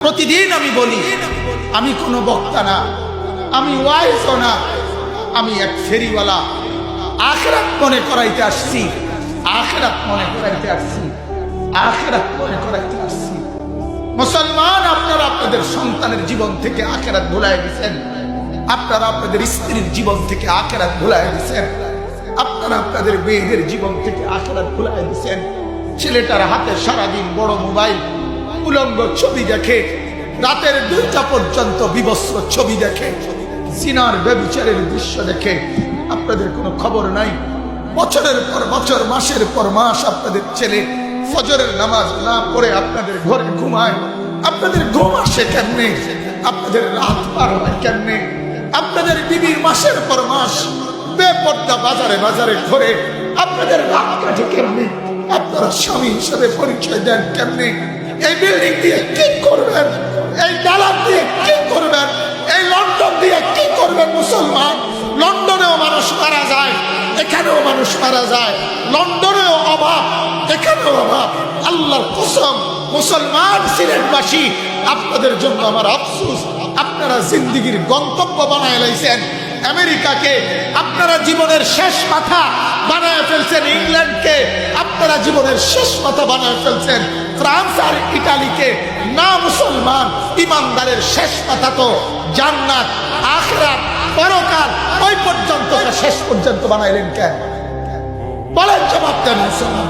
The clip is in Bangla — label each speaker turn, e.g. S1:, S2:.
S1: প্রতিদিন আমি বলি, আমি কোনো বক্তা না, আমি ওয়াইজও না, আমি এক ফেরিওয়ালা। আখিরাত মনে করাইতে আসছি, আখিরাত মনে করাইতে আসছি, আখিরাত মনে করাইতে আসছি। মুসলমান, আপনারা আপনাদের সন্তানের জীবন থেকে আখিরাত ভুলায় দিয়েছেন, আপনারা আপনাদের স্ত্রীর জীবন থেকে আখিরাত ভুলায় দিয়েছেন, আপনারা আপনাদের মেয়েদের জীবন থেকে আখিরাত ভুলায় দিয়েছেন। ছেলেটার হাতে সারাদিন বড় মোবাইল, উলঙ্গ ছবি দেখে, রাতের 2টা পর্যন্ত বিবস্ত্র ছবি দেখে, জিনার ব্যভিচারের দৃশ্য দেখে। আপনাদের কোনো খবর নাই। বছরের পর বছর, মাসের পর মাস আপনাদের ছেলে ফজরের নামাজ না পড়ে আপনাদের ঘরে ঘুমায়। আপনাদের ঘুম আসে কেমনে? আপনাদের রাত পার হয় কেমনে? আপনাদের বিবির মাসের পর মাস বেপর্দা বাজারে বাজারে ঘুরে আপনাদের রাত কাটে কেমনে? আপনারা স্বামী হিসেবে পরিচয় দেন কেমনে? এই বিল্ডিং দিয়ে কি করবেন? এই দালান দিয়ে কি করবেন? এই লন্ডন দিয়ে কি করবেন? মুসলমান, লন্ডনেও মানুষ মারা যায়, এখানেও মানুষ মারা যায়। লন্ডনেও অভাব, এখানেও অভাব। আল্লাহর কসম, মুসলমান সিলেটবাসী, আপনাদের জন্য আমার আফসোস। আপনারা জিন্দেগির গন্তব্য বানায় লাইছেন আমেরিকাকে, আপনারা জীবনের শেষ মাথা বানায় ফেলছেন ইংল্যান্ডকে, আপনারা জীবনের শেষ মাথা বানায় ফেলছেন ফ্রান্স আর ইটালিকে। না মুসলমান, ইমানদারের শেষ মাথা তো জান্নাত, আখিরাত, পরকাল। ওই পর্যন্ত শেষ পর্যন্ত বানাইলেন কেন? বলেন, জবাব দেন মুসলমান।